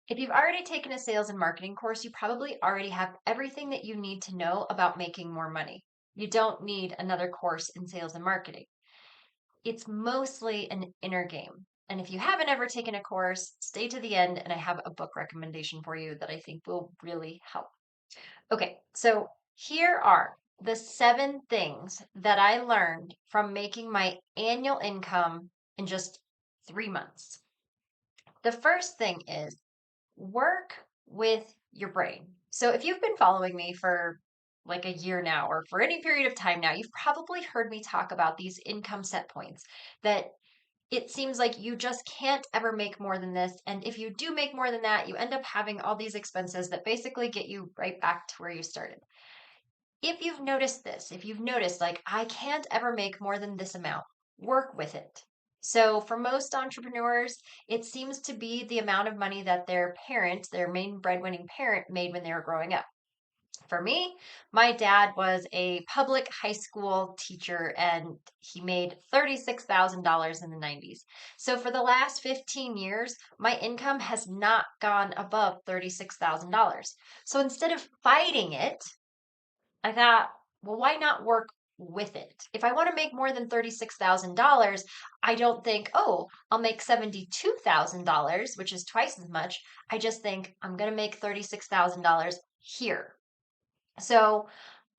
If you've already taken a sales and marketing course, you probably already have everything that you need to know about making more money. You don't need another course in sales and marketing. It's mostly an inner game. And if you haven't ever taken a course, stay to the end, and I have a book recommendation for you that I think will really help. Okay, so here are the 7 things that I learned from making my annual income in just 3 months. The first thing is work with your brain. So if you've been following me for like a year now or for any period of time now, you've probably heard me talk about these income set points that it seems like you just can't ever make more than this. And if you do make more than that, you end up having all these expenses that basically get you right back to where you started. If you've noticed this, if you've noticed, like, I can't ever make more than this amount, work with it. So, for most entrepreneurs, it seems to be the amount of money that their parent, their main breadwinning parent, made when they were growing up. For me, my dad was a public high school teacher and he made $36,000 in the 90s. So, for the last 15 years, my income has not gone above $36,000. So, instead of fighting it, I thought, well, why not work with it? If I want to make more than $36,000, I don't think, oh, I'll make $72,000, which is twice as much. I just think I'm going to make $36,000 here. So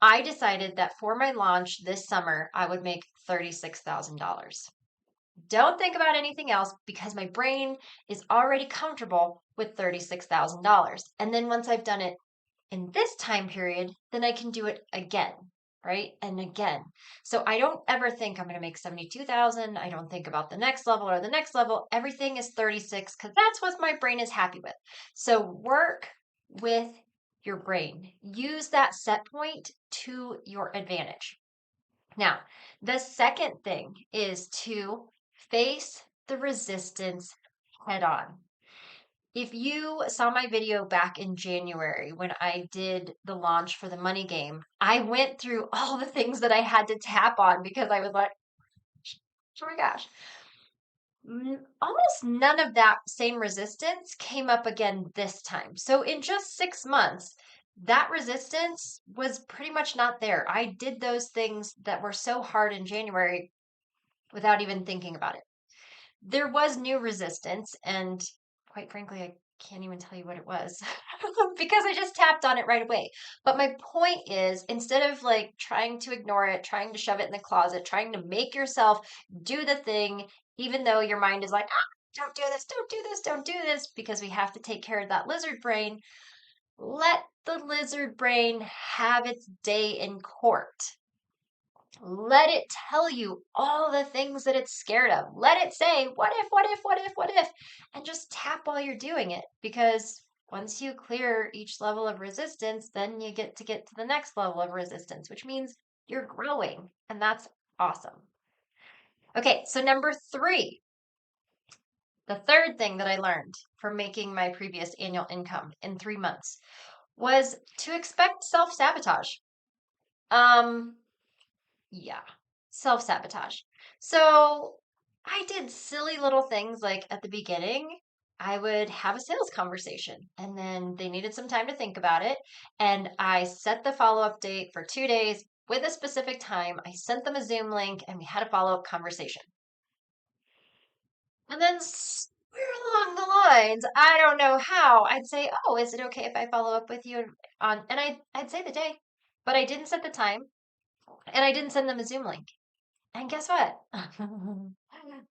I decided that for my launch this summer, I would make $36,000. Don't think about anything else because my brain is already comfortable with $36,000. And then once I've done it in this time period, then I can do it again, right? And again. So I don't ever think I'm going to make 72,000. I don't think about the next level or the next level. Everything is 36 because that's what my brain is happy with. So work with your brain. Use that set point to your advantage. Now, the second thing is to face the resistance head on. If you saw my video back in January when I did the launch for the money game, I went through all the things that I had to tap on because I was like, oh my gosh. Almost none of that same resistance came up again this time. So in just 6 months, that resistance was pretty much not there. I did those things that were so hard in January without even thinking about it. There was new resistance, and quite frankly, I can't even tell you what it was because I just tapped on it right away. But my point is, instead of like trying to ignore it, trying to shove it in the closet, trying to make yourself do the thing, even though your mind is like, don't do this, don't do this, don't do this, because we have to take care of that lizard brain, let the lizard brain have its day in court. Let it tell you all the things that it's scared of. Let it say, what if, what if, what if, what if, and just tap while you're doing it. Because once you clear each level of resistance, then you get to the next level of resistance, which means you're growing. And that's awesome. Okay, so number 3, the third thing that I learned from making my previous annual income in 3 months was to expect self sabotage. Um, Yeah, self-sabotage. So I did silly little things like at the beginning, I would have a sales conversation and then they needed some time to think about it. And I set the follow-up date for 2 days with a specific time. I sent them a Zoom link and we had a follow-up conversation. And then somewhere along the lines, I don't know how, I'd say, oh, is it okay if I follow up with you on, and I'd say the day, but I didn't set the time and I didn't send them a Zoom link. And guess what?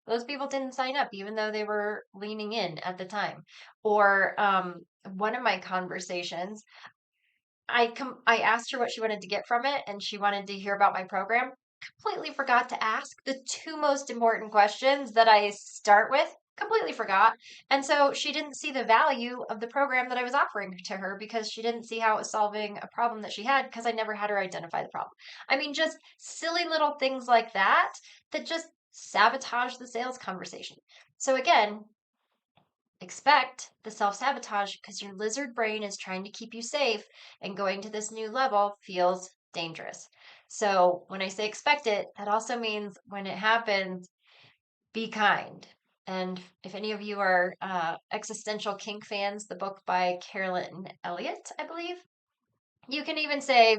Those people didn't sign up, even though they were leaning in at the time. Or one of my conversations, I asked her what she wanted to get from it, and she wanted to hear about my program. Completely forgot to ask the 2 most important questions that I start with. Completely forgot. And so she didn't see the value of the program that I was offering to her because she didn't see how it was solving a problem that she had because I never had her identify the problem. I mean, just silly little things like that that just sabotage the sales conversation. So again, expect the self sabotage because your lizard brain is trying to keep you safe, and going to this new level feels dangerous. So, when I say expect it, that also means when it happens, be kind. And if any of you are existential kink fans, the book by Carolyn Elliott, I believe, you can even say,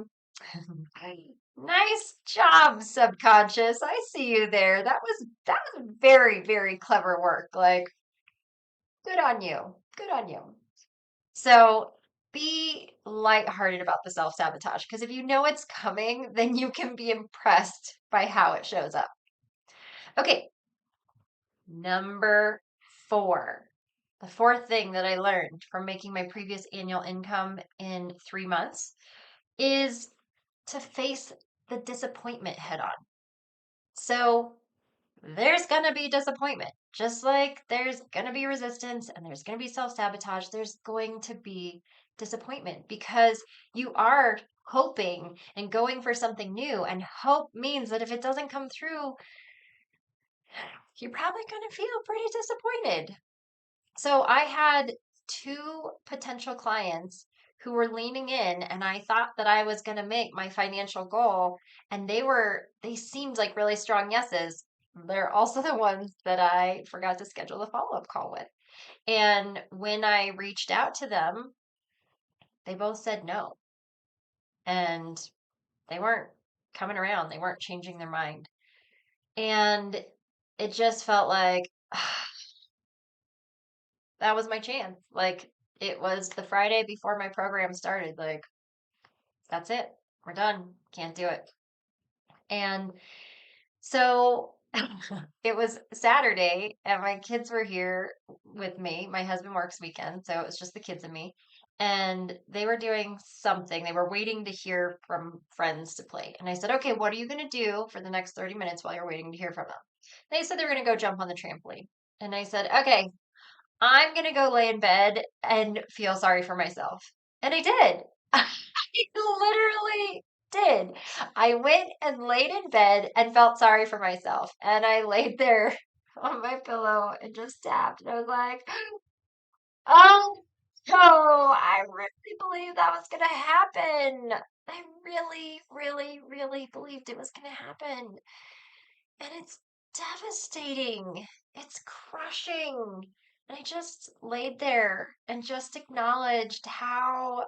nice job, subconscious. I see you there. That was very, very clever work. Like, good on you. Good on you. So be lighthearted about the self-sabotage because if you know it's coming, then you can be impressed by how it shows up. Okay, number 4. The fourth thing that I learned from making my previous annual income in 3 months is to face the disappointment head on. So there's going to be disappointment. Just like there's going to be resistance and there's going to be self-sabotage, there's going to be disappointment because you are hoping and going for something new. And hope means that if it doesn't come through, you're probably going to feel pretty disappointed. So I had 2 potential clients who were leaning in and I thought that I was going to make my financial goal and they seemed like really strong yeses. They're also the ones that I forgot to schedule a follow-up call with. And when I reached out to them, they both said no. And they weren't coming around. They weren't changing their mind. And it just felt like that was my chance. Like it was the Friday before my program started. Like, that's it. We're done. Can't do it. And so it was Saturday, and my kids were here with me. My husband works weekend, so it was just the kids and me. And they were doing something. They were waiting to hear from friends to play. And I said, okay, what are you going to do for the next 30 minutes while you're waiting to hear from them? They said they were going to go jump on the trampoline. And I said, okay, I'm going to go lay in bed and feel sorry for myself. And I did. I literally did. I went and laid in bed and felt sorry for myself. And I laid there on my pillow and just tapped. And I was like, oh, no, I really believed that was going to happen. I really, really, really believed it was going to happen. And it's devastating. It's crushing. And I just laid there and just acknowledged how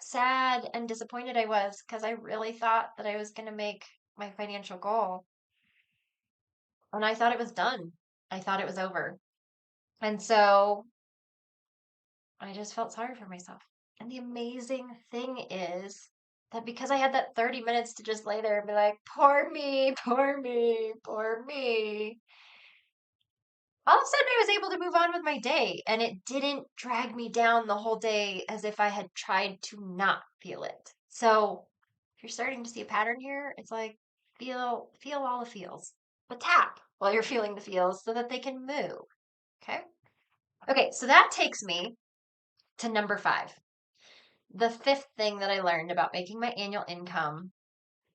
sad and disappointed I was because I really thought that I was going to make my financial goal. And I thought it was done. I thought it was over. And so I just felt sorry for myself. And the amazing thing is that because I had that 30 minutes to just lay there and be like, poor me, poor me, poor me, all of a sudden I was able to move on with my day and it didn't drag me down the whole day as if I had tried to not feel it. So if you're starting to see a pattern here, it's like feel all the feels, but tap while you're feeling the feels so that they can move. Okay. Okay. So that takes me to number 5. The fifth thing that I learned about making my annual income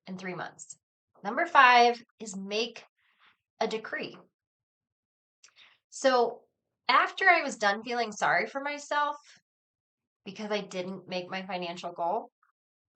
in 3 months. Number 5 is make a decree. So after I was done feeling sorry for myself because I didn't make my financial goal,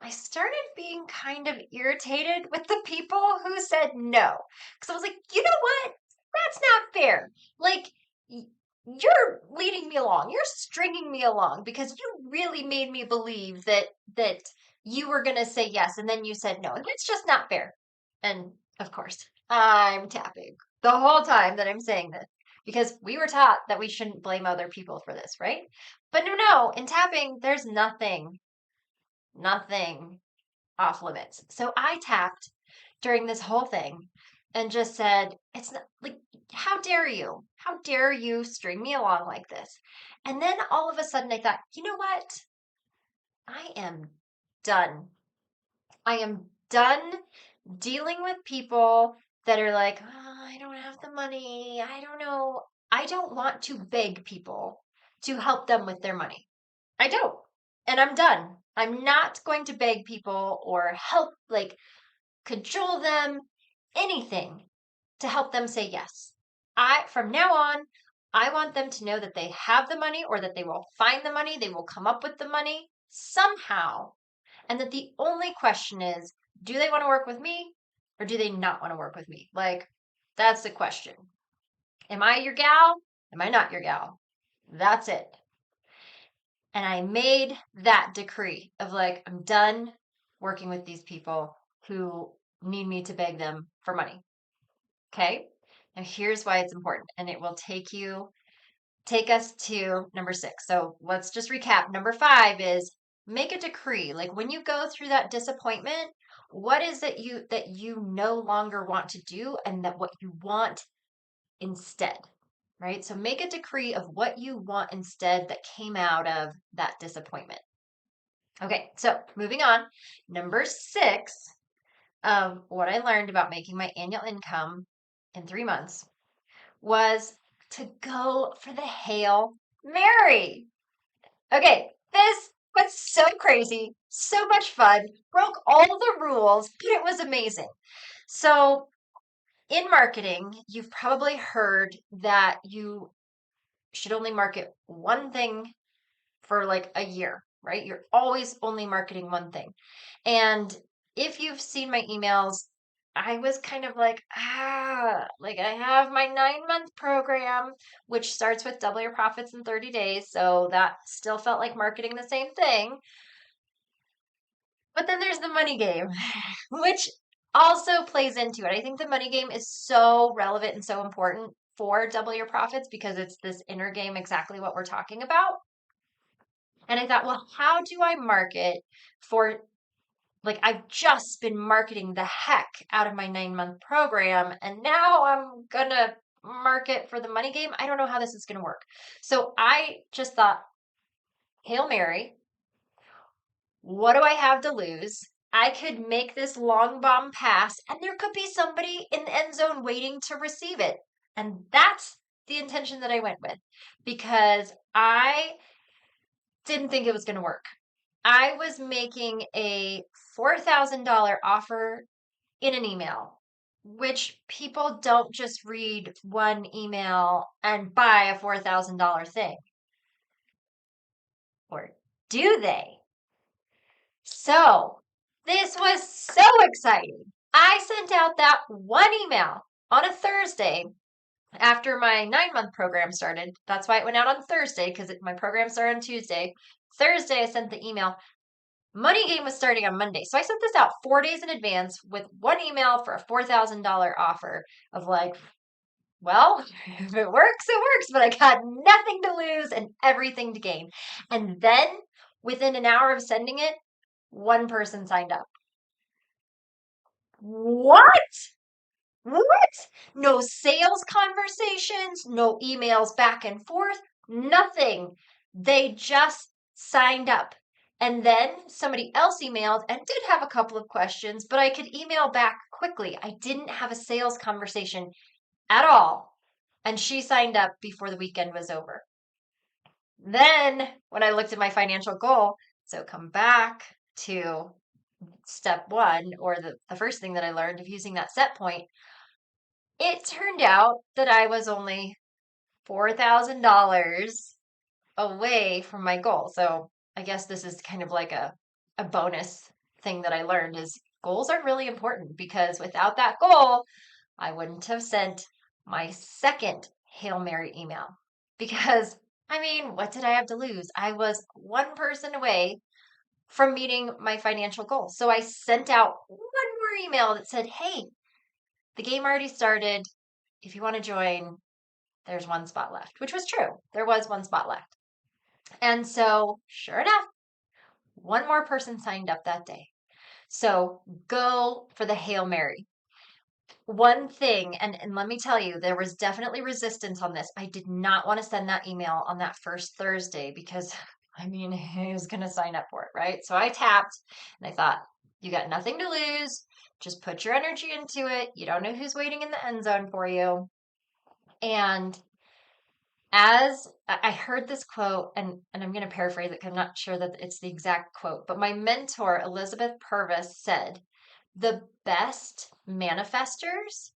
I started being kind of irritated with the people who said no. Because I was like, you know what? That's not fair. Like, you're leading me along. You're stringing me along because you really made me believe that you were going to say yes and then you said no. And it's just not fair. And of course, I'm tapping the whole time that I'm saying this because we were taught that we shouldn't blame other people for this, right? But no, in tapping, there's nothing off limits. So I tapped during this whole thing and just said, it's not like, how dare you? How dare you string me along like this? And then all of a sudden I thought, you know what? I am done. I am done dealing with people that are like, oh, I don't have the money. I don't know. I don't want to beg people to help them with their money. I don't. And I'm done. I'm not going to beg people or help, like, cajole them, anything to help them say yes. From now on, I want them to know that they have the money or that they will find the money, they will come up with the money somehow, and that the only question is, do they want to work with me or do they not want to work with me? Like, that's the question. Am I your gal? Am I not your gal? That's it. And I made that decree of like, I'm done working with these people who need me to beg them for money. Okay. Now here's why it's important. And it will take us to number 6. So let's just recap. Number 5 is make a decree. Like when you go through that disappointment, what is it that you no longer want to do and that what you want instead, right? So make a decree of what you want instead that came out of that disappointment. Okay, so moving on. Number 6 of what I learned about making my annual income in 3 months was to go for the Hail Mary. Okay, this was so crazy, so much fun, broke all the rules, but it was amazing. So, in marketing, you've probably heard that you should only market one thing for like a year, right? You're always only marketing one thing. And if you've seen my emails, I was kind of like I have my 9-month program, which starts with double your profits in 30 days. So that still felt like marketing the same thing. But then there's the money game, which also plays into it. I think the money game is so relevant and so important for double your profits because it's this inner game, exactly what we're talking about. And I thought, well, how do I market for like I've just been marketing the heck out of my 9-month program and now I'm gonna market for the money game. I don't know how this is gonna work. So I just thought, Hail Mary, what do I have to lose? I could make this long bomb pass and there could be somebody in the end zone waiting to receive it. And that's the intention that I went with because I didn't think it was going to work. I was making a $4,000 offer in an email, which people don't just read one email and buy a $4,000 thing. Or do they? So, this was so exciting. I sent out that one email on a Thursday after my 9-month program started. That's why it went out on Thursday because my program started on Tuesday. Thursday, I sent the email. Money Game was starting on Monday. So I sent this out 4 days in advance with one email for a $4,000 offer of like, well, if it works, it works, but I got nothing to lose and everything to gain. And then within an hour of sending it, one person signed up. What? What? No sales conversations, no emails back and forth, nothing. They just signed up. And then somebody else emailed and did have a couple of questions, but I could email back quickly. I didn't have a sales conversation at all. And she signed up before the weekend was over. Then, when I looked at my financial goal, so come back to step 1, or the first thing that I learned of using that set point, it turned out that I was only $4,000 away from my goal. So I guess this is kind of like a bonus thing that I learned is goals are really important because without that goal, I wouldn't have sent my second Hail Mary email. Because, I mean, what did I have to lose? I was one person away from meeting my financial goal. So I sent out one more email that said, hey, the game already started. If you want to join, there's one spot left, which was true. There was one spot left. And so, sure enough, one more person signed up that day. So go for the Hail Mary. One thing, and let me tell you, there was definitely resistance on this. I did not want to send that email on that first Thursday because, I mean, who's going to sign up for it, right? So I tapped and I thought, you got nothing to lose. Just put your energy into it. You don't know who's waiting in the end zone for you. And as I heard this quote, and I'm going to paraphrase it because I'm not sure that it's the exact quote, but my mentor, Elizabeth Purvis, said, the best manifestors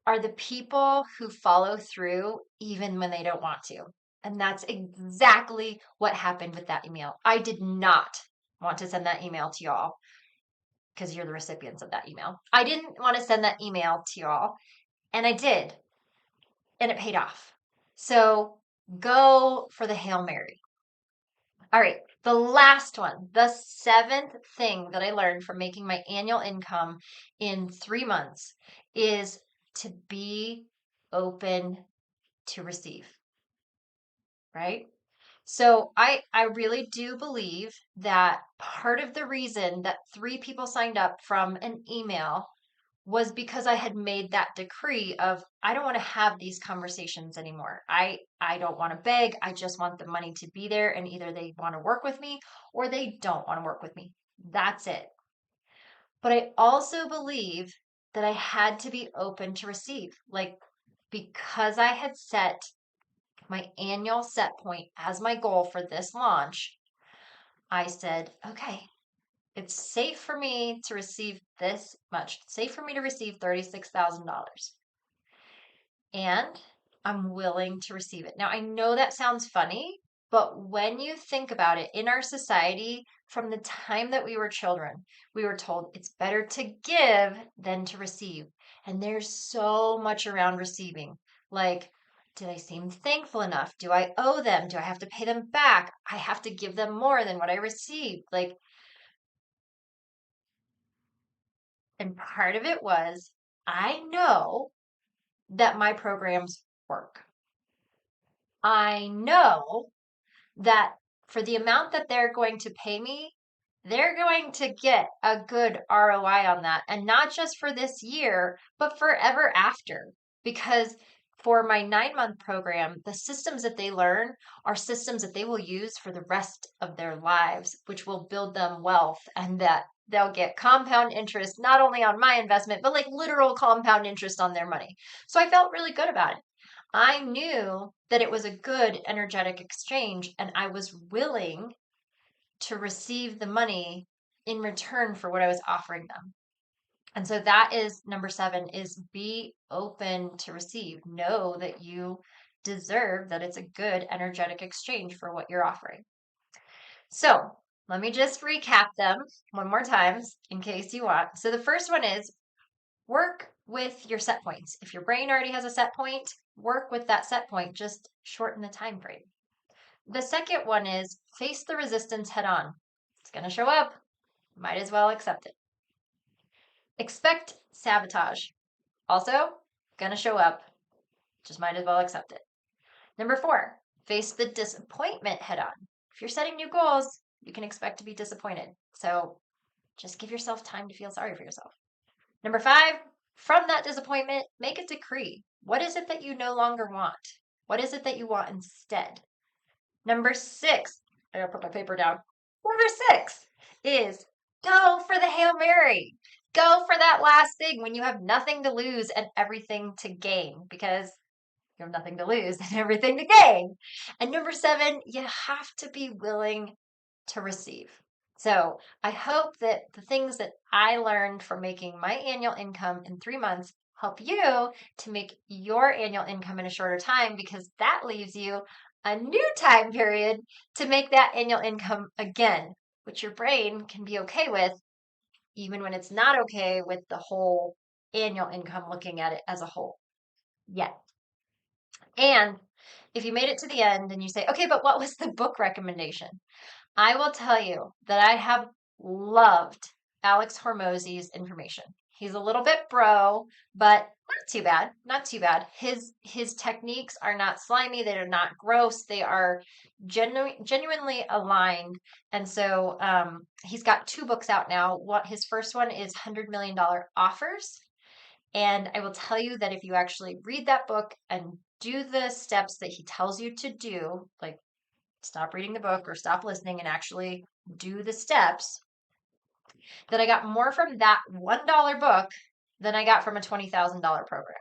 are the people who follow through even when they don't want to. And that's exactly what happened with that email. I did not want to send that email to y'all because you're the recipients of that email. I didn't want to send that email to y'all, and I did. and it paid off. So go for the Hail Mary. All right, the last one, the seventh thing that I learned from making my annual income in 3 months is to be open to receive, right? So I really do believe that part of the reason that 3 people signed up from an email was because I had made that decree of I don't want to have these conversations anymore. I don't want to beg. I just want the money to be there and either they want to work with me or they don't want to work with me. That's it. But I also believe that I had to be open to receive. Like because I had set my annual set point as my goal for this launch, I said, okay, it's safe for me to receive this much. It's safe for me to receive $36,000. And I'm willing to receive it. Now, I know that sounds funny, but when you think about it, in our society, from the time that we were children, we were told it's better to give than to receive. And there's so much around receiving. Like, do they seem thankful enough? Do I owe them? Do I have to pay them back? I have to give them more than what I received. Like, and part of it was I know that my programs work. I know that for the amount that they're going to pay me, they're going to get a good ROI on that. And not just for this year, but forever after. Because for my 9 month program, the systems that they learn are systems that they will use for the rest of their lives, which will build them wealth and that they'll get compound interest, not only on my investment, but like literal compound interest on their money. So I felt really good about it. I knew that it was a good energetic exchange and I was willing to receive the money in return for what I was offering them. And so that is number 7 is be open to receive. Know that you deserve that it's a good energetic exchange for what you're offering. So let me just recap them one more time in case you want. So the first one is work with your set points. If your brain already has a set point, work with that set point, just shorten the time frame. The second one is face the resistance head on. It's going to show up. Might as well accept it. Expect sabotage. Also, going to show up. Just might as well accept it. Number 4, face the disappointment head on. If you're setting new goals, you can expect to be disappointed. So just give yourself time to feel sorry for yourself. Number 5, from that disappointment, make a decree. What is it that you no longer want? What is it that you want instead? Number 6, I gotta put my paper down. Number 6 is go for the Hail Mary. Go for that last thing when you have nothing to lose and everything to gain because you have nothing to lose and everything to gain. And number 7, you have to be willing to receive. So I hope that the things that I learned from making my annual income in 3 months help you to make your annual income in a shorter time because that leaves you a new time period to make that annual income again, which your brain can be okay with, even when it's not okay with the whole annual income looking at it as a whole yet. And if you made it to the end and you say, okay, but what was the book recommendation? I will tell you that I have loved Alex Hormozy's information. He's a little bit bro, but not too bad. Not too bad. His techniques are not slimy. They are not gross. They are genuinely aligned. And so he's got 2 books out now. What his first one is $100 Million Offers. And I will tell you that if you actually read that book and do the steps that he tells you to do, like stop reading the book or stop listening and actually do the steps, that I got more from that $1 book than I got from a $20,000 program.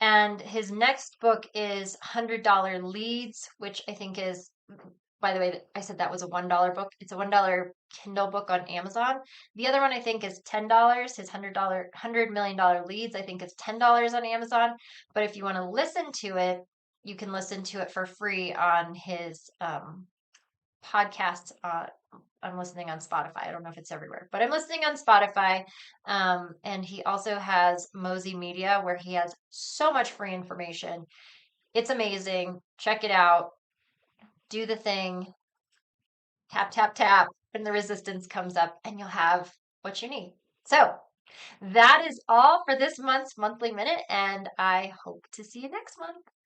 And his next book is $100 Leads, which I think is, by the way, I said that was a $1 book. It's a $1 Kindle book on Amazon. The other one I think is $10. His $100 Million Leads, I think it's $10 on Amazon. But if you want to listen to it, you can listen to it for free on his podcasts. I'm listening on Spotify. I don't know if it's everywhere, but I'm listening on Spotify. And he also has Mosey Media, where he has so much free information. It's amazing. Check it out. Do the thing. Tap, tap, tap. And the resistance comes up, and you'll have what you need. So that is all for this month's monthly minute, and I hope to see you next month.